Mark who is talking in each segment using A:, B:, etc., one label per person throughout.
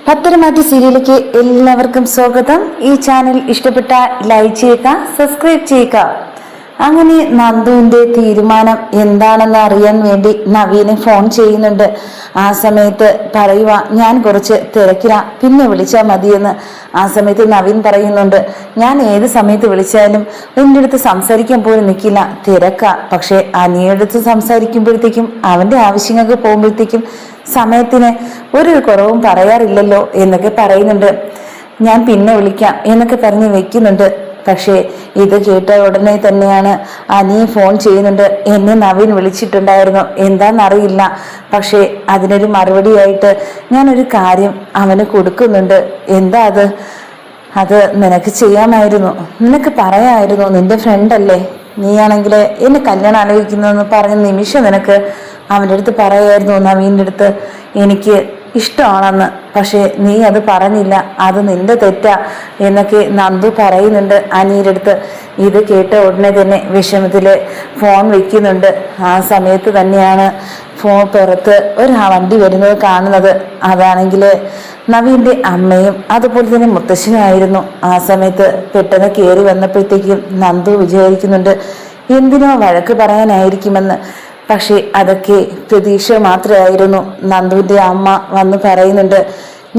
A: പത്തരമാറ്റി സീരിയലിലേക്ക് എല്ലാവർക്കും സ്വാഗതം. ഈ ചാനൽ ഇഷ്ടപ്പെട്ട ലൈക്ക് ചെയ്യുക, സബ്സ്ക്രൈബ് ചെയ്യുക. അങ്ങനെ നന്ദുവിന്റെ തീരുമാനം എന്താണെന്ന് അറിയാൻ വേണ്ടി നവീന് ഫോൺ ചെയ്യുന്നുണ്ട്. ആ സമയത്ത് പറയുക, ഞാൻ കുറച്ച് തിരക്കില, പിന്നെ വിളിച്ചാൽ മതിയെന്ന്. ആ സമയത്ത് നവീൻ പറയുന്നുണ്ട്, ഞാൻ ഏത് സമയത്ത് വിളിച്ചാലും എൻ്റെ അടുത്ത് സംസാരിക്കാൻ പോലും നിൽക്കില്ല, തിരക്ക. പക്ഷെ അനിയുടെ അടുത്ത് സംസാരിക്കുമ്പോഴത്തേക്കും അവന്റെ ആവശ്യങ്ങൾക്ക് പോകുമ്പോഴത്തേക്കും സമയത്തിന് ഒരു കുറവും പറയാറില്ലല്ലോ എന്നൊക്കെ പറയുന്നുണ്ട്. ഞാൻ പിന്നെ വിളിക്കാം എന്നൊക്കെ പറഞ്ഞ് വെക്കുന്നുണ്ട്. പക്ഷേ ഇത് കേട്ട ഉടനെ തന്നെയാണ് അനിയെ ഫോൺ ചെയ്യുന്നുണ്ട്. എന്നെ നവീൻ വിളിച്ചിട്ടുണ്ടായിരുന്നു, എന്താണെന്നറിയില്ല. പക്ഷേ അതിനൊരു മറുപടിയായിട്ട് ഞാനൊരു കാര്യം അവന് കൊടുക്കുന്നുണ്ട്. എന്താ അത്? അത് നിനക്ക് ചെയ്യാമായിരുന്നു, നിനക്ക് പറയാമായിരുന്നു. നിന്റെ ഫ്രണ്ടല്ലേ, നീയാണെങ്കിൽ എന്നെ കല്യാണം ആലോചിക്കുന്നതെന്ന് പറഞ്ഞ നിമിഷം നിനക്ക് അവൻ്റെ അടുത്ത് പറയായിരുന്നു, നവീൻ്റെ അടുത്ത് എനിക്ക് ഇഷ്ടമാണെന്ന്. പക്ഷെ നീ അത് പറഞ്ഞില്ല, അത് നിന്റെ തെറ്റാ എന്നൊക്കെ നന്ദു പറയുന്നുണ്ട് അനിയുടെ അടുത്ത്. ഇത് കേട്ട ഉടനെ തന്നെ വിഷമത്തില് ഫോൺ വെക്കുന്നുണ്ട്. ആ സമയത്ത് തന്നെയാണ് ഫോൺ പുറത്ത് ഒരു വണ്ടി വരുന്നത് കാണുന്നത്. അതാണെങ്കിൽ നവീന്റെ അമ്മയും അതുപോലെ തന്നെ മുത്തശ്ശനുമായിരുന്നു. ആ സമയത്ത് പെട്ടെന്ന് കയറി വന്നപ്പോഴത്തേക്കും നന്ദു വിചാരിക്കുന്നുണ്ട് എന്തിനോ വഴക്ക് പറയാനായിരിക്കുമെന്ന്. പക്ഷെ അതൊക്കെ പ്രതീക്ഷ മാത്രമായിരുന്നു. നന്ദുവിന്റെ അമ്മ വന്ന് പറയുന്നുണ്ട്,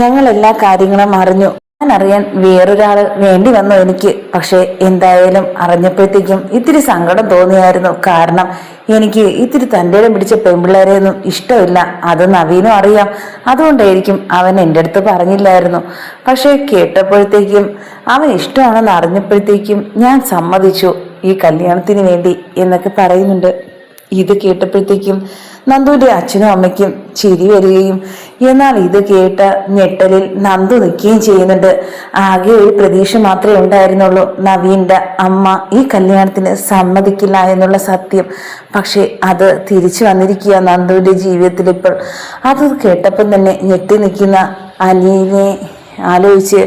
A: ഞങ്ങൾ എല്ലാ കാര്യങ്ങളും അറിഞ്ഞു, ഞാൻ അറിയാൻ വേറൊരാള് വേണ്ടി വന്നു എനിക്ക്. പക്ഷെ എന്തായാലും അറിഞ്ഞപ്പോഴത്തേക്കും ഇത്തിരി സങ്കടം തോന്നിയായിരുന്നു. കാരണം എനിക്ക് ഇത്തിരി തൻ്റെ ഇടം പിടിച്ച പെൺപിള്ളേരെയൊന്നും ഇഷ്ടമില്ല, അത് നവീനും അറിയാം. അതുകൊണ്ടായിരിക്കും അവൻ എൻ്റെ അടുത്ത് പറഞ്ഞില്ലായിരുന്നു. പക്ഷെ കേട്ടപ്പോഴത്തേക്കും അവൻ ഇഷ്ടമാണെന്ന് അറിഞ്ഞപ്പോഴത്തേക്കും ഞാൻ സമ്മതിച്ചു ഈ കല്യാണത്തിന് വേണ്ടി എന്നൊക്കെ പറയുന്നുണ്ട്. ഇത് കേട്ടപ്പോഴത്തേക്കും നന്ദുവിന്റെ അച്ഛനും അമ്മയ്ക്കും ചിരി വരികയും എന്നാൽ ഇത് കേട്ട ഞെട്ടലിൽ നന്ദു നിൽക്കുകയും ചെയ്യുന്നുണ്ട്. ആകെ ഒരു പ്രതീക്ഷ മാത്രമേ ഉണ്ടായിരുന്നുള്ളൂ, നവീന്റെ അമ്മ ഈ കല്യാണത്തിന് സമ്മതിക്കില്ല എന്നുള്ള സത്യം. പക്ഷെ അത് തിരിച്ചു വന്നിരിക്കുക നന്ദുവിന്റെ ജീവിതത്തിൽ ഇപ്പോൾ. അത് കേട്ടപ്പം തന്നെ ഞെട്ടി നിൽക്കുന്ന അനിയനെ ആലോചിച്ച്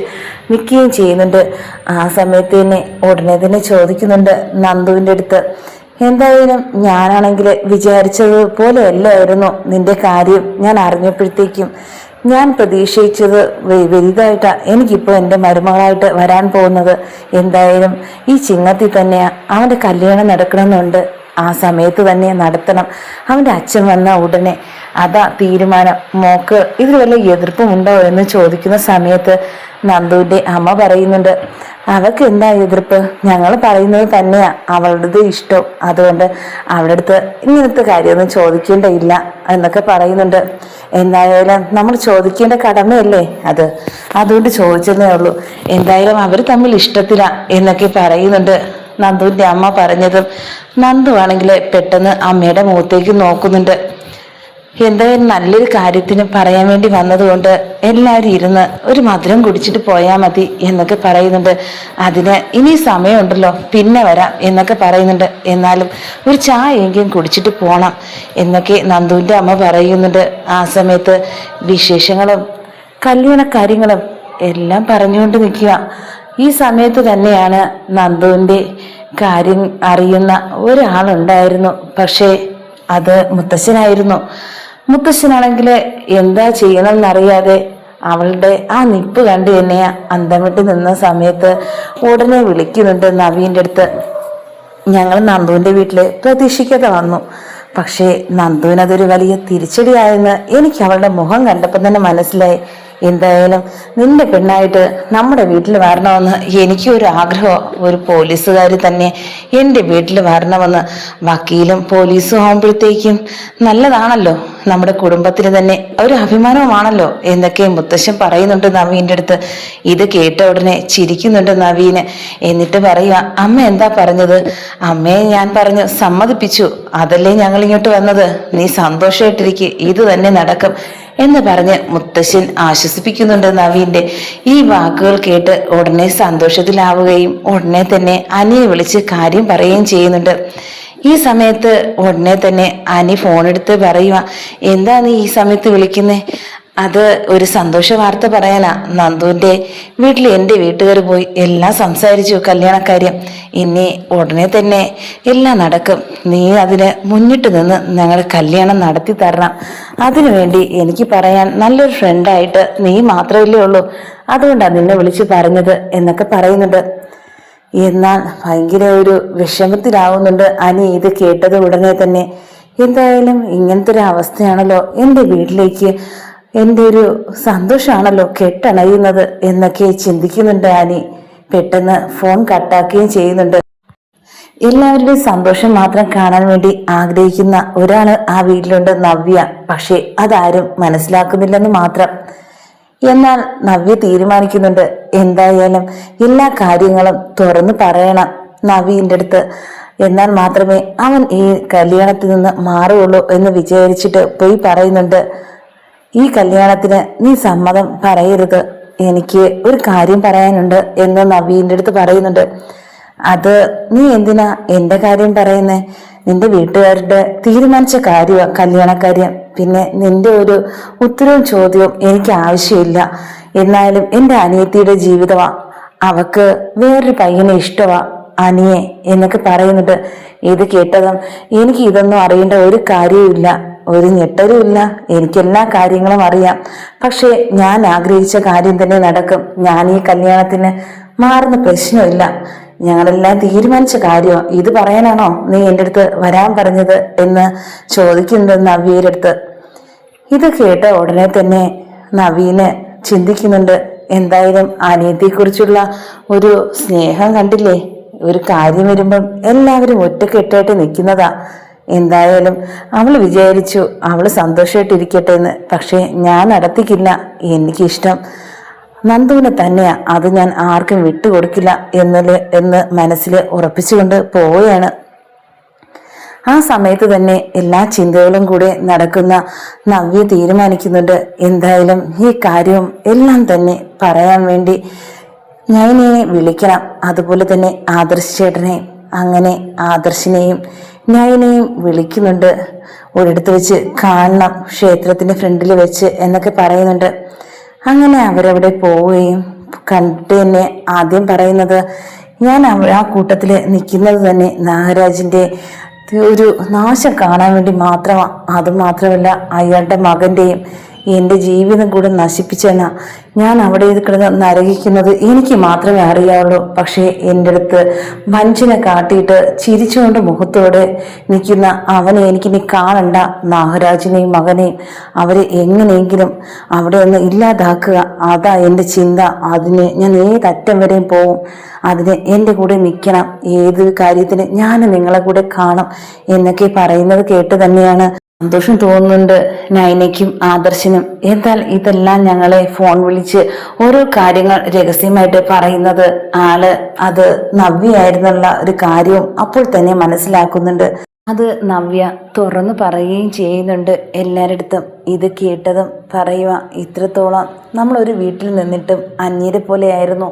A: നിൽക്കുകയും ചെയ്യുന്നുണ്ട്. ആ സമയത്ത് തന്നെ ഉടനെ തന്നെ ചോദിക്കുന്നുണ്ട് നന്ദുവിൻ്റെ അടുത്ത്, എന്തായാലും ഞാനാണെങ്കിൽ വിചാരിച്ചത് പോലെയല്ലായിരുന്നു നിന്റെ കാര്യം. ഞാൻ അറിഞ്ഞപ്പോഴത്തേക്കും ഞാൻ പ്രതീക്ഷിച്ചത് വലുതായിട്ടാണ് എനിക്കിപ്പോൾ എൻ്റെ മരുമകളായിട്ട് വരാൻ പോകുന്നത്. എന്തായാലും ഈ ചിങ്ങത്തിൽ തന്നെ അവൻ്റെ കല്യാണം നടക്കണമെന്നുണ്ട്. ആ സമയത്ത് തന്നെ നടത്തണം. അവൻ്റെ അച്ഛൻ വന്ന ഉടനെ അതാ തീരുമാനം. മോക്ക് ഇതിൽ വല്ല എതിർപ്പുമുണ്ടോ എന്ന് ചോദിക്കുന്ന സമയത്ത് നന്ദുവിൻ്റെ അമ്മ പറയുന്നുണ്ട്, അവൾക്ക് എന്താ എതിർപ്പ്? ഞങ്ങൾ പറയുന്നത് തന്നെയാ അവളുടെ ഇഷ്ടം. അതുകൊണ്ട് അവളുടെ അടുത്ത് ഇങ്ങനത്തെ കാര്യമൊന്നും ചോദിക്കേണ്ടയില്ല എന്നൊക്കെ പറയുന്നുണ്ട്. എന്തായാലും നമ്മൾ ചോദിക്കേണ്ട കടമയല്ലേ അത്, അതുകൊണ്ട് ചോദിച്ചതേ ഉള്ളൂ. എന്തായാലും അവർ തമ്മിൽ ഇഷ്ടത്തില എന്നൊക്കെ പറയുന്നുണ്ട്. നന്ദുവിന്റെ അമ്മ പറഞ്ഞതും നന്ദു ആണെങ്കിൽ പെട്ടെന്ന് അമ്മയുടെ മുഖത്തേക്ക് നോക്കുന്നുണ്ട്. എന്തായാലും നല്ലൊരു കാര്യത്തിന് പറയാൻ വേണ്ടി വന്നതുകൊണ്ട് എല്ലാവരും ഇരുന്ന് ഒരു മധുരം കുടിച്ചിട്ട് പോയാൽ മതി എന്നൊക്കെ പറയുന്നുണ്ട്. അതിന് ഇനി സമയമുണ്ടല്ലോ, പിന്നെ വരാം എന്നൊക്കെ പറയുന്നുണ്ട്. എന്നാലും ഒരു ചായയെങ്കിലും കുടിച്ചിട്ട് പോണം എന്നൊക്കെ നന്ദുവിൻ്റെ അമ്മ പറയുന്നുണ്ട്. ആ സമയത്ത് വിശേഷങ്ങളും കല്യാണ കാര്യങ്ങളും എല്ലാം പറഞ്ഞുകൊണ്ട് നിൽക്കുക. ഈ സമയത്ത് തന്നെയാണ് നന്ദുവിൻ്റെ കാര്യം അറിയുന്ന ഒരാളുണ്ടായിരുന്നു. പക്ഷേ അത് മുത്തശ്ശനായിരുന്നു. മുത്തശ്ശനാണെങ്കിൽ എന്താ ചെയ്യണമെന്നറിയാതെ അവളുടെ ആ നിപ്പ് കണ്ട് തന്നെ അന്തം വിട്ട് നിന്ന സമയത്ത് ഉടനെ വിളിക്കുന്നുണ്ട് നവീൻ്റെ അടുത്ത്. ഞങ്ങൾ നന്ദുവിൻ്റെ വീട്ടിൽ പ്രതീക്ഷിക്കാതെ വന്നു. പക്ഷേ നന്ദുവിനതൊരു വലിയ തിരിച്ചടിയായെന്ന് എനിക്ക് അവളുടെ മുഖം കണ്ടപ്പോൾ തന്നെ മനസ്സിലായി. എന്തായാലും നിന്റെ പെണ്ണായിട്ട് നമ്മുടെ വീട്ടിൽ വരണമെന്ന് എനിക്കൊരു ആഗ്രഹം. ഒരു പോലീസുകാർ തന്നെ എൻ്റെ വീട്ടിൽ വരണമെന്ന്. വക്കീലും പോലീസും ആകുമ്പോഴത്തേക്കും നല്ലതാണല്ലോ, നമ്മുടെ കുടുംബത്തിന് തന്നെ ഒരു അഭിമാനവുമാണല്ലോ എന്നൊക്കെ മുത്തശ്ശൻ പറയുന്നുണ്ട് നവീൻ്റെ അടുത്ത്. ഇത് കേട്ട ഉടനെ ചിരിക്കുന്നുണ്ട് നവീന്. എന്നിട്ട് പറയുക, അമ്മ എന്താ പറഞ്ഞത്? അമ്മയെ ഞാൻ പറഞ്ഞു സമ്മതിപ്പിച്ചു, അതല്ലേ ഞങ്ങൾ ഇങ്ങോട്ട് വന്നത്. നീ സന്തോഷമായിട്ടിരിക്കുക, ഇത് തന്നെ നടക്കും എന്ന് പറഞ്ഞ് മുത്തശ്ശൻ ആശ്വസിപ്പിക്കുന്നുണ്ട് നവീന്റെ. ഈ വാക്കുകൾ കേട്ട് ഉടനെ സന്തോഷത്തിലാവുകയും ഉടനെ തന്നെ അനിയെ വിളിച്ച് കാര്യം പറയുകയും ചെയ്യുന്നുണ്ട്. ഈ സമയത്ത് ഉടനെ തന്നെ അനി ഫോൺ എടുത്ത് പറയുക, എന്താ നീ ഈ സമയത്ത് വിളിക്കുന്നേ? അത് ഒരു സന്തോഷ വാർത്ത പറയാനാ. നന്ദുവിന്റെ വീട്ടിൽ എൻ്റെ വീട്ടുകാർ പോയി എല്ലാം സംസാരിച്ചു കല്യാണക്കാര്യം. ഇനി ഉടനെ തന്നെ എല്ലാം നടക്കും. നീ അതിന് മുന്നിട്ട് നിന്ന് ഞങ്ങൾ കല്യാണം നടത്തി തരണം. അതിനുവേണ്ടി എനിക്ക് പറയാൻ നല്ലൊരു ഫ്രണ്ടായിട്ട് നീ മാത്രമല്ലേ ഉള്ളൂ. അതുകൊണ്ടാണ് നിന്നെ വിളിച്ചു പറഞ്ഞത് എന്നൊക്കെ പറയുന്നുണ്ട്. എന്നാൽ ഭയങ്കര ഒരു വിഷമത്തിലാവുന്നുണ്ട് അനി ഇത് കേട്ടത് ഉടനെ തന്നെ. എന്തായാലും ഇങ്ങനത്തെ ഒരു അവസ്ഥയാണല്ലോ എൻ്റെ വീട്ടിലേക്ക്, എൻ്റെ ഒരു സന്തോഷമാണല്ലോ കെട്ടണയുന്നത് എന്നൊക്കെ ചിന്തിക്കുന്നുണ്ട് അനി. പെട്ടെന്ന് ഫോൺ കട്ടാക്കുകയും ചെയ്യുന്നുണ്ട്. എല്ലാവരുടെയും സന്തോഷം മാത്രം കാണാൻ വേണ്ടി ആഗ്രഹിക്കുന്ന ഒരാള് ആ വീട്ടിലുണ്ട്, നവ്യ. പക്ഷെ അതാരും മനസ്സിലാക്കുന്നില്ലെന്ന് മാത്രം. എന്നാൽ നവ്യ തീരുമാനിക്കുന്നുണ്ട് എന്തായാലും എല്ലാ കാര്യങ്ങളും തുറന്നു പറയണം നവ്യന്റെ അടുത്ത്. എന്നാൽ മാത്രമേ അവൻ ഈ കല്യാണത്തിൽ നിന്ന് മാറുകയുള്ളൂ എന്ന് വിചാരിച്ചിട്ട് പോയി പറയുന്നുണ്ട്. ഈ കല്യാണത്തിന് നീ സമ്മതം പറയരുത്, എനിക്ക് ഒരു കാര്യം പറയാനുണ്ട് എന്ന് നവീന്റെ അടുത്ത് പറയുന്നുണ്ട്. അത് നീ എന്തിനാ എന്റെ കാര്യം പറയുന്നേ? നിന്റെ വീട്ടുകാരുടെ തീരുമാനിച്ച കാര്യമാണ് കല്യാണക്കാര്യം. പിന്നെ നിന്റെ ഒരു ഉത്തരവും ചോദ്യവും എനിക്ക് ആവശ്യമില്ല. എന്നാലും എൻ്റെ അനിയത്തിയുടെ ജീവിതമാ, അവക്ക് വേറൊരു പയ്യനെ ഇഷ്ടമാ അനിയെ എന്നൊക്കെ പറയുന്നുണ്ട്. ഇത് കേട്ടതും എനിക്ക് ഇതൊന്നും അറിയേണ്ട ഒരു കാര്യവുമില്ല, ഒരു ഞെട്ടലുമില്ല. എനിക്കെല്ലാ കാര്യങ്ങളും അറിയാം. പക്ഷെ ഞാൻ ആഗ്രഹിച്ച കാര്യം തന്നെ നടക്കും. ഞാൻ ഈ കല്യാണത്തിന് മാറുന്ന പ്രശ്നമില്ല. ഞങ്ങളെല്ലാം തീരുമാനിച്ച കാര്യമോ, ഇത് പറയാനാണോ നീ എൻ്റെ അടുത്ത് വരാൻ പറഞ്ഞത് എന്ന് ചോദിക്കുന്നുണ്ട് നവ്യയുടെ അടുത്ത്. ഇത് കേട്ട ഉടനെ തന്നെ നവീന് ചിന്തിക്കുന്നുണ്ട്. എന്തായാലും അനിയത്തിയെക്കുറിച്ചുള്ള ഒരു സ്നേഹം കണ്ടില്ലേ? ഒരു കാര്യം വരുമ്പം എല്ലാവരും ഒറ്റക്കെട്ടായിട്ട് നിൽക്കുന്നതാ. എന്തായാലും അവൾ വിചാരിച്ചു അവൾ സന്തോഷമായിട്ടിരിക്കട്ടെ എന്ന്. പക്ഷെ ഞാൻ നടത്തിക്കില്ല. എനിക്കിഷ്ടം നന്ദുവിനെ തന്നെയാ. അത് ഞാൻ ആർക്കും വിട്ടുകൊടുക്കില്ല എന്ന് മനസ്സിൽ ഉറപ്പിച്ചുകൊണ്ട് പോവുകയാണ്. ആ സമയത്ത് തന്നെ എല്ലാ ചിന്തകളും കൂടെ നടക്കുന്ന നവ്യ തീരുമാനിക്കുന്നുണ്ട് എന്തായാലും ഈ കാര്യവും എല്ലാം തന്നെ പറയാൻ വേണ്ടി നയനയെ വിളിക്കണം. അതുപോലെ തന്നെ ആദർശ് ചേട്ടനെയും. അങ്ങനെ ആദർശിനെയും നയനയും വിളിക്കുന്നുണ്ട്. ഒരിടത്ത് വെച്ച് കാണണം, ക്ഷേത്രത്തിന്റെ ഫ്രണ്ടിൽ വെച്ച് എന്നൊക്കെ പറയുന്നുണ്ട്. അങ്ങനെ അവരവിടെ പോവുകയും കണ്ടിട്ട് തന്നെ ആദ്യം പറയുന്നത് ഞാൻ ആ കൂട്ടത്തിൽ നിൽക്കുന്നത് തന്നെ നാഗരാജിന്റെ ഒരു നാശം കാണാൻ വേണ്ടി മാത്രമാണ്. അതുമാത്രമല്ല അയാളുടെ മകന്റെയും എൻ്റെ ജീവിതം കൂടെ നശിപ്പിച്ചെന്നാ. ഞാൻ അവിടെ കിടന്ന് നരകിക്കുന്നത് എനിക്ക് മാത്രമേ അറിയാവുള്ളൂ. പക്ഷേ എൻ്റെ അടുത്ത് വഞ്ചന കാട്ടിയിട്ട് ചിരിച്ചുകൊണ്ട് മുഖത്തോടെ നിൽക്കുന്ന അവനെ എനിക്കിനി കാണണ്ട. നാഗരാജിനെയും മകനെയും അവരെ എങ്ങനെയെങ്കിലും അവിടെ ഒന്ന് ഇല്ലാതാക്കുക, അതാ എൻ്റെ ചിന്ത. അതിന് ഞാൻ ഏതറ്റം വരെയും പോവും. അതിന് എൻ്റെ കൂടെ നിൽക്കണം. ഏത് കാര്യത്തിന് ഞാൻ നിങ്ങളെ കൂടെ കാണും എന്നൊക്കെ പറയുന്നത് കേട്ട് തന്നെയാണ് സന്തോഷം തോന്നുന്നുണ്ട് നയനയ്ക്കും ആദർശിനും. എന്നാൽ ഇതെല്ലാം ഞങ്ങളെ ഫോൺ വിളിച്ച് ഓരോ കാര്യങ്ങൾ രഹസ്യമായിട്ട് പറയുന്നത് അത് നവ്യയായിരുന്നുള്ള ഒരു കാര്യവും അപ്പോൾ തന്നെ മനസ്സിലാക്കുന്നുണ്ട്. അത് നവ്യ തുറന്നു പറയുകയും ചെയ്യുന്നുണ്ട് എല്ലാവരുടെ. ഇത് കേട്ടതും പറയുക, ഇത്രത്തോളം നമ്മളൊരു വീട്ടിൽ നിന്നിട്ടും അന്യരെ പോലെയായിരുന്നു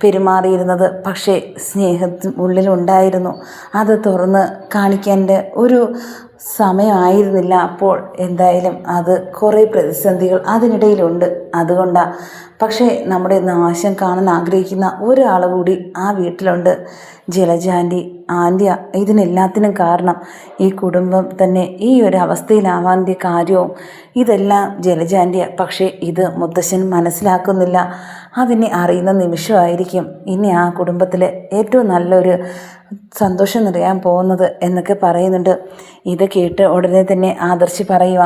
A: പെരുമാറിയിരുന്നത്. പക്ഷേ സ്നേഹത്തിന് ഉള്ളിലുണ്ടായിരുന്നു. അത് തുറന്ന് കാണിക്കേണ്ട ഒരു സമയമായിരുന്നില്ല അപ്പോൾ. എന്തായാലും അത് കുറേ പ്രതിസന്ധികൾ അതിനിടയിലുണ്ട്. അതുകൊണ്ടാണ്. പക്ഷേ നമ്മുടെ നാശം കാണാൻ ആഗ്രഹിക്കുന്ന ഒരാൾ കൂടി ആ വീട്ടിലുണ്ട്. ജലജ ആൻറ്റിയ ഇതിനെല്ലാത്തിനും കാരണം. ഈ കുടുംബം തന്നെ ഈ ഒരു അവസ്ഥയിലാവാൻ്റെ കാര്യവും ഇതെല്ലാം ജലജ ആൻറ്റിയ. പക്ഷേ ഇത് മുത്തശ്ശൻ മനസ്സിലാക്കുന്നില്ല. അതിനെ അറിയുന്ന നിമിഷമായിരിക്കും ഇനി ആ കുടുംബത്തിൽ ഏറ്റവും നല്ലൊരു സന്തോഷം നിറയാൻ പോകുന്നത് എന്നൊക്കെ പറയുന്നുണ്ട്. ഇത് കേട്ട് ഉടനെ തന്നെ ആദർശ് പറയുക,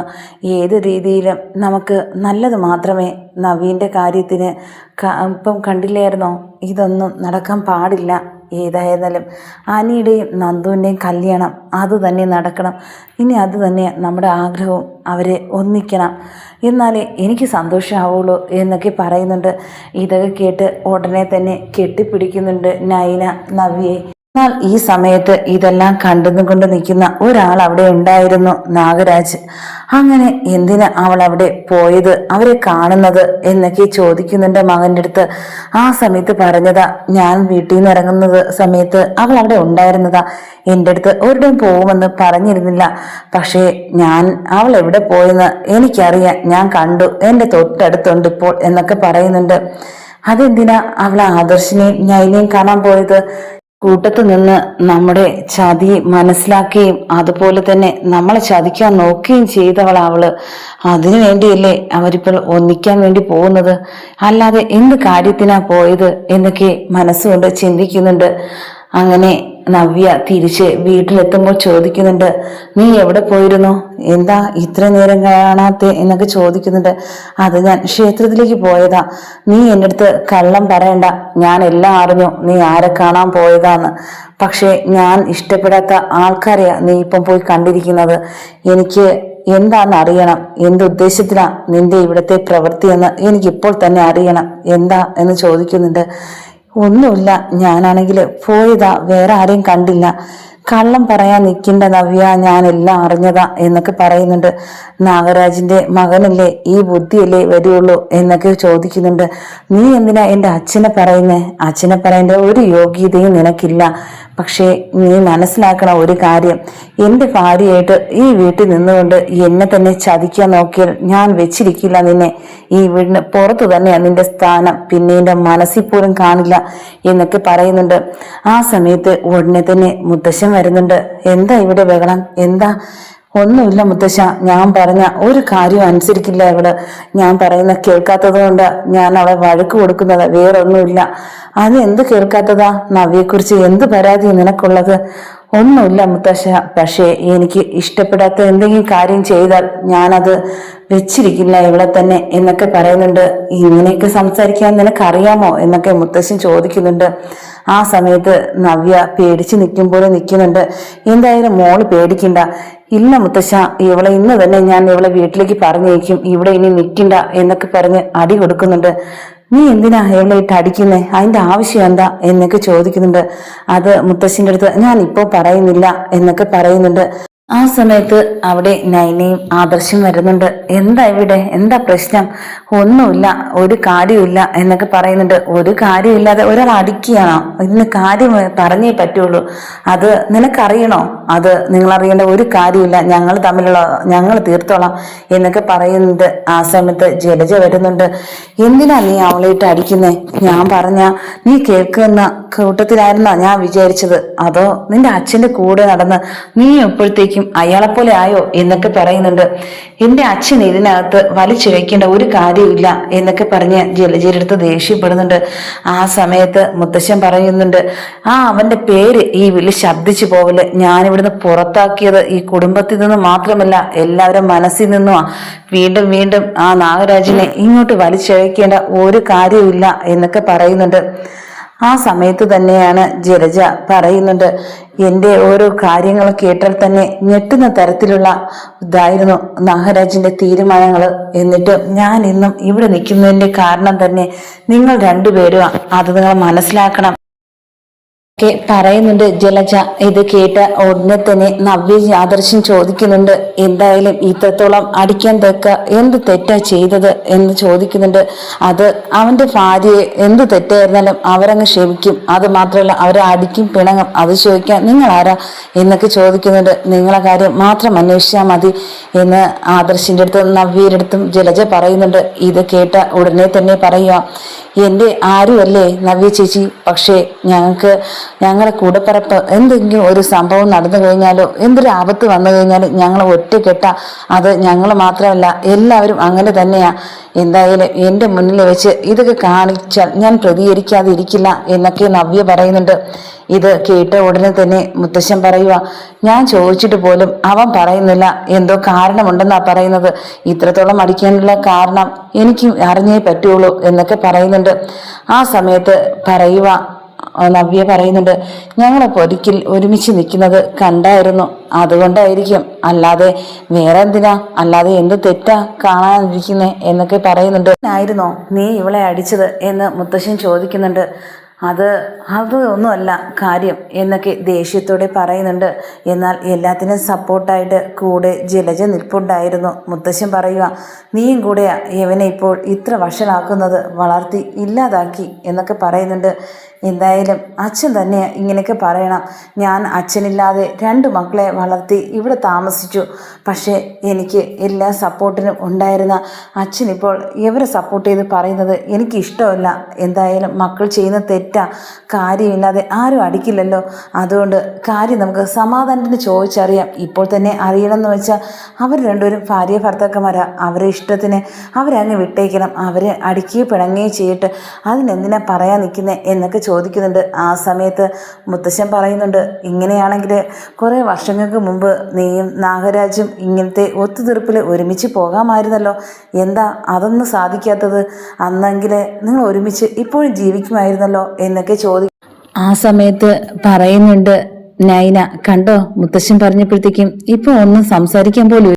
A: ഏത് രീതിയിലും നമുക്ക് നല്ലത് മാത്രമേ നവീൻ്റെ കാര്യത്തിന് ഇപ്പം കണ്ടില്ലായിരുന്നോ, ഇതൊന്നും നടക്കാൻ പാടില്ല. ഏതായിരുന്നാലും അനിയുടെയും നന്ദുവിൻ്റെയും കല്യാണം അത് തന്നെ നടക്കണം. ഇനി അത് തന്നെ നമ്മുടെ ആഗ്രഹവും, അവരെ ഒന്നിക്കണം, എന്നാലേ എനിക്ക് സന്തോഷമാവുള്ളൂ എന്നൊക്കെ പറയുന്നുണ്ട്. ഇതൊക്കെ കേട്ട് ഉടനെ തന്നെ കെട്ടിപ്പിടിക്കുന്നുണ്ട് നയന നവ്യയെ. എന്നാൽ ഈ സമയത്ത് ഇതെല്ലാം കണ്ടുകൊണ്ട് നിൽക്കുന്ന ഒരാൾ അവിടെ ഉണ്ടായിരുന്നു, നാഗരാജ്. അങ്ങനെ എന്തിനാ അവൾ അവിടെ പോയത്, അവരെ കാണുന്നത് എന്നൊക്കെ ചോദിക്കുന്നുണ്ട് മകന്റെ അടുത്ത്. ആ സമയത്ത് പറഞ്ഞതാ, ഞാൻ വീട്ടിൽ നിന്ന് ഇറങ്ങുന്നത് സമയത്ത് അവൾ അവിടെ ഉണ്ടായിരുന്നതാ. എൻ്റെ അടുത്ത് ഒരിടം പോകുമെന്ന് പറഞ്ഞിരുന്നില്ല. പക്ഷേ അവൾ എവിടെ പോയെന്ന് എനിക്കറിയാം, ഞാൻ കണ്ടു, എൻ്റെ തൊട്ടടുത്തുണ്ട് ഇപ്പോൾ എന്നൊക്കെ പറയുന്നുണ്ട്. അതെന്തിനാ അവൾ ആദർശിനെയും നൈനയും കാണാൻ പോയത്? കൂട്ടത്ത് നിന്ന് നമ്മുടെ ചതി മനസ്സിലാക്കുകയും അതുപോലെ തന്നെ നമ്മളെ ചതിക്കാൻ നോക്കുകയും ചെയ്തവളാവള്. അതിനു വേണ്ടിയല്ലേ അവരിപ്പോൾ ഒന്നിക്കാൻ വേണ്ടി പോകുന്നത്, അല്ലാതെ എന്ത് കാര്യത്തിനാ പോയത് എന്നൊക്കെ മനസ്സുകൊണ്ട് ചിന്തിക്കുന്നുണ്ട്. അങ്ങനെ നവ്യ തിരിച്ച് വീട്ടിലെത്തുമ്പോൾ ചോദിക്കുന്നുണ്ട്, നീ എവിടെ പോയിരുന്നു, എന്താ ഇത്ര നേരം കാണാത്തെ എന്നൊക്കെ ചോദിക്കുന്നുണ്ട്. അത് ഞാൻ ക്ഷേത്രത്തിലേക്ക് പോയതാ. നീ എൻ്റെ അടുത്ത് കള്ളം പറയണ്ട, ഞാൻ എല്ലാം അറിഞ്ഞു നീ ആരെ കാണാൻ പോയതാന്ന്. പക്ഷെ ഞാൻ ഇഷ്ടപ്പെടാത്ത ആൾക്കാരെയാ നീ ഇപ്പം പോയി കണ്ടിരിക്കുന്നത്. എനിക്ക് എന്താന്ന് അറിയണം, എന്തുദ്ദേശത്തിലാ നിന്റെ ഇവിടുത്തെ പ്രവൃത്തിയെന്ന് എനിക്കിപ്പോൾ തന്നെ അറിയണം. എന്താ എന്ന് ചോദിക്കുന്നുണ്ട്. ഒന്നുമില്ല, ഞാനാണെങ്കിൽ പോയതാ, വേറെ ആരെയും കണ്ടില്ല. കള്ളം പറയാൻ നിൽക്കേണ്ട നവ്യ, ഞാനെല്ലാം അറിഞ്ഞതാ എന്നൊക്കെ പറയുന്നുണ്ട്. നാഗരാജിന്റെ മകനല്ലേ, ഈ ബുദ്ധിയല്ലേ വരുള്ളൂ എന്നൊക്കെ ചോദിക്കുന്നുണ്ട്. നീ എന്തിനാ എൻ്റെ അച്ഛനെ പറയുന്നേ? അച്ഛനെ പറയേണ്ട ഒരു യോഗ്യതയും നിനക്കില്ല. പക്ഷേ നീ മനസ്സിലാക്കണ ഒരു കാര്യം, എൻ്റെ ഭാര്യയായിട്ട് ഈ വീട്ടിൽ നിന്നുകൊണ്ട് എന്നെ തന്നെ ചതിക്കാൻ നോക്കിയാൽ ഞാൻ വെച്ചിരിക്കില്ല നിന്നെ. ഈ വീടിന് പുറത്തു തന്നെയാ നിന്റെ സ്ഥാനം, പിന്നെ എൻ്റെ മനസ്സിൽ പോലും കാണില്ല എന്നൊക്കെ പറയുന്നുണ്ട്. ആ സമയത്ത് ഉടനെ തന്നെ മുത്തശ്ശൻ വരുന്നുണ്ട്. എന്താ ഇവിടെ ബഹളം, എന്താ? ഒന്നുമില്ല മുത്തശ്ശ, ഞാൻ പറഞ്ഞ ഒരു കാര്യം അനുസരിക്കില്ല ഇവള്. ഞാൻ പറയുന്ന കേൾക്കാത്തത് കൊണ്ട് ഞാൻ അവളെ വഴക്ക് കൊടുക്കുന്നത്, വേറൊന്നുമില്ല. അത് എന്ത് കേൾക്കാത്തതാ? നവ്യെക്കുറിച്ച് എന്ത് പരാതി നിനക്കുള്ളത്? ഒന്നുമില്ല മുത്തശ്ശ, പക്ഷേ എനിക്ക് ഇഷ്ടപ്പെടാത്ത എന്തെങ്കിലും കാര്യം ചെയ്താൽ ഞാനത് വെച്ചിരിക്കില്ല ഇവളെ തന്നെ എന്നൊക്കെ പറയുന്നുണ്ട്. ഇങ്ങനെയൊക്കെ സംസാരിക്കാൻ നിനക്കറിയാമോ എന്നൊക്കെ മുത്തശ്ശൻ ചോദിക്കുന്നുണ്ട്. ആ സമയത്ത് നവ്യ പേടിച്ച് നിൽക്കുന്നുണ്ട്. എന്തായാലും മോള് പേടിക്കണ്ട. ഇല്ല മുത്തശ്ശ, ഇവളെ ഇന്ന് തന്നെ ഞാൻ ഇവളെ വീട്ടിലേക്ക് പറഞ്ഞയക്കും, ഇവിടെ ഇനി നിൽക്കണ്ട എന്നൊക്കെ പറഞ്ഞ് അടി കൊടുക്കുന്നുണ്ട്. നീ എന്തിനാ ഇവളെ ഇട്ട് അടിക്കുന്നേ, അതിന്റെ ആവശ്യം എന്താ എന്നൊക്കെ ചോദിക്കുന്നുണ്ട്. അത് മുത്തശ്ശിന്റെ അടുത്ത് ഞാൻ ഇപ്പോൾ പറയുന്നില്ല എന്നൊക്കെ പറയുന്നുണ്ട്. ആ സമയത്ത് അവിടെ നൈനയും ആദർശം വരുന്നുണ്ട്. എന്താ ഇവിടെ, എന്താ പ്രശ്നം? ഒന്നുമില്ല, ഒരു കാര്യമില്ല എന്നൊക്കെ പറയുന്നുണ്ട്. ഒരു കാര്യമില്ലാതെ ഒരാൾ അടിക്കുകയാണോ? ഇതിന് കാര്യം പറഞ്ഞേ പറ്റുള്ളൂ. അത് നിനക്കറിയണോ? അത് നിങ്ങൾ അറിയേണ്ട ഒരു കാര്യമില്ല, ഞങ്ങൾ തീർത്തോളാം എന്നൊക്കെ പറയുന്നുണ്ട്. ആ സമയത്ത് ജലജ വരുന്നുണ്ട്. എന്തിനാ നീ അവളെയിട്ട് അടിക്കുന്നേ? ഞാൻ നീ കേൾക്കുന്ന കൂട്ടത്തിലായിരുന്നാ ഞാൻ വിചാരിച്ചത്, അതോ നിന്റെ അച്ഛന്റെ കൂടെ നടന്ന് നീ എപ്പോഴത്തേക്കും അയാളെപ്പോലെ ആയോ എന്നൊക്കെ പറയുന്നുണ്ട്. എന്റെ അച്ഛൻ ഇതിനകത്ത് വലിച്ചിഴക്കേണ്ട ഒരു കാര്യമില്ല എന്നൊക്കെ പറഞ്ഞ് ജലജയുടെ അടുത്ത് ദേഷ്യപ്പെടുന്നുണ്ട്. ആ സമയത്ത് മുത്തശ്ശൻ പറയുന്നുണ്ട്, അവന്റെ പേര് ഈ വിളി ശബ്ദിച്ചു പോവല്. ഞാനിവിടുന്ന് പുറത്താക്കിയത് ഈ കുടുംബത്തിൽ നിന്ന് മാത്രമല്ല, എല്ലാവരും മനസ്സിൽ നിന്നുമാ. വീണ്ടും വീണ്ടും ആ നാഗരാജിനെ ഇങ്ങോട്ട് വലിച്ചിഴക്കേണ്ട ഒരു കാര്യമില്ല എന്നൊക്കെ പറയുന്നുണ്ട്. ആ സമയത്ത് തന്നെയാണ് ജലജ പറയുന്നുണ്ട്, എൻ്റെ ഓരോ കാര്യങ്ങൾ കേട്ടാൽ തന്നെ ഞെട്ടുന്ന തരത്തിലുള്ള ഇതായിരുന്നു നാഗരാജിന്റെ തീരുമാനങ്ങൾ. എന്നിട്ട് ഞാൻ ഇന്നും ഇവിടെ നിൽക്കുന്നതിന്റെ കാരണം തന്നെ നിങ്ങൾ രണ്ടുപേരും, അത് നിങ്ങൾ മനസ്സിലാക്കണം പറയുന്നുണ്ട് ജലജ. ഇത് കേട്ട ഉടനെ തന്നെ നവ്യ ആദർശം ചോദിക്കുന്നുണ്ട്, എന്തായാലും ഇത്രത്തോളം അടിക്കാൻ തക്ക എന്ത് തെറ്റാ ചെയ്തത് എന്ന് ചോദിക്കുന്നുണ്ട്. അത് അവന്റെ ഭാര്യയെ എന്ത് തെറ്റായിരുന്നാലും അവരങ്ങ് ക്ഷമിക്കും, അത് മാത്രമല്ല അവരെ അടിക്കും പിണങ്ങും, അത് ചോദിക്കാൻ നിങ്ങൾ ആരാ എന്നൊക്കെ ചോദിക്കുന്നുണ്ട്. നിങ്ങളെ കാര്യം മാത്രം അന്വേഷിച്ചാൽ മതി എന്ന് ആദർശിന്റെ അടുത്തും നവ്യയുടെ അടുത്തും ജലജ പറയുന്നുണ്ട്. ഇത് കേട്ട ഉടനെ തന്നെ പറയുക, എൻ്റെ ആരുമല്ലേ നവ്യ ചേച്ചി, പക്ഷേ ഞങ്ങളുടെ കൂടപ്പിറപ്പ് എന്തെങ്കിലും ഒരു സംഭവം നടന്നു കഴിഞ്ഞാലോ, എന്തൊരു ആപത്ത് വന്നു കഴിഞ്ഞാലും ഞങ്ങൾ ഒറ്റക്കെട്ട, അത് ഞങ്ങൾ മാത്രമല്ല എല്ലാവരും അങ്ങനെ തന്നെയാ. എന്തായാലും എൻ്റെ മുന്നിൽ വെച്ച് ഇതൊക്കെ കാണിച്ചാൽ ഞാൻ പ്രതികരിക്കാതെ ഇരിക്കില്ല എന്നൊക്കെ നവ്യ പറയുന്നുണ്ട്. ഇത് കേട്ട ഉടനെ തന്നെ മുത്തശ്ശൻ പറയുക, ഞാൻ ചോദിച്ചിട്ട് പോലും അവൻ പറയുന്നില്ല, എന്തോ കാരണമുണ്ടെന്നാ പറയുന്നത്. ഇത്രത്തോളം അടിക്കാനുള്ള കാരണം എനിക്ക് അറിഞ്ഞേ പറ്റുള്ളൂ എന്നൊക്കെ പറയുന്നുണ്ട്. ആ സമയത്ത് നവ്യ പറയുന്നുണ്ട്, ഞങ്ങളൊക്കെ ഒരിക്കൽ ഒരുമിച്ച് നിൽക്കുന്നത് കണ്ടായിരുന്നു, അതുകൊണ്ടായിരിക്കും, അല്ലാതെ വേറെ എന്തിനാ, അല്ലാതെ എന്ത് തെറ്റാ കാണാനിരിക്കുന്നേ എന്നൊക്കെ പറയുന്നുണ്ട്. ആയിരുന്നോ നീ ഇവളെ അടിച്ചത് എന്ന് മുത്തശ്ശൻ ചോദിക്കുന്നുണ്ട്. അതൊന്നുമല്ല കാര്യം എന്നൊക്കെ ദേഷ്യത്തോടെ പറയുന്നുണ്ട്. എന്നാൽ എല്ലാത്തിനും സപ്പോർട്ടായിട്ട് കൂടെ ജലജ നിൽപ്പുണ്ടായിരുന്നു. മുത്തശ്ശൻ പറയുക, നീയും കൂടെയാ ഇവനെ ഇപ്പോൾ ഇത്ര വഷളാക്കുന്നത്, വളർത്തി ഇല്ലാതാക്കി എന്നൊക്കെ പറയുന്നുണ്ട്. എന്തായാലും അച്ഛൻ തന്നെ ഇങ്ങനെയൊക്കെ പറയണം. ഞാൻ അച്ഛനില്ലാതെ 2 മക്കളെ വളർത്തി ഇവിടെ താമസിച്ചു. പക്ഷേ എനിക്ക് എല്ലാ സപ്പോർട്ടിനും ഉണ്ടായിരുന്ന അച്ഛനിപ്പോൾ ഇവരെ സപ്പോർട്ട് ചെയ്ത് പറയുന്നത് എനിക്കിഷ്ടമല്ല. എന്തായാലും മക്കൾ ചെയ്യുന്ന തെറ്റാ, കാര്യമില്ലാതെ ആരും അടിക്കില്ലല്ലോ. അതുകൊണ്ട് കാര്യം നമുക്ക് സമാധാനത്തിന് ചോദിച്ചറിയാം. ഇപ്പോൾ തന്നെ അറിയണമെന്ന് വെച്ചാൽ അവർ 2 ഭാര്യ ഭർത്താക്കന്മാരാ. അവരെ ഇഷ്ടത്തിന് അവരങ്ങ് വിട്ടേക്കണം. അവരെ അടിക്കുകയോ പിണങ്ങുകയോ ചെയ്തിട്ട് അതിനെന്തിനാ പറയാൻ നിൽക്കുന്നത് എന്നൊക്കെ ചോദിക്കുന്നുണ്ട്. ആ സമയത്ത് മുത്തശ്ശൻ പറയുന്നുണ്ട്, ഇങ്ങനെയാണെങ്കിൽ കുറേ വർഷങ്ങൾക്ക് മുമ്പ് നീയും നാഗരാജും ഇങ്ങനത്തെ ഒത്തുതീർപ്പിൽ ഒരുമിച്ച് പോകാമായിരുന്നല്ലോ. എന്താ അതൊന്നും സാധിക്കാത്തത്? അന്നെങ്കിൽ നിങ്ങൾ ഒരുമിച്ച് ഇപ്പോഴും ജീവിക്കുമായിരുന്നല്ലോ എന്നൊക്കെ ആ സമയത്ത് പറയുന്നുണ്ട് നൈന. കണ്ടോ, മുത്തശ്ശൻ പറഞ്ഞപ്പോഴത്തേക്കും ഇപ്പൊ ഒന്നും സംസാരിക്കാൻ പോലും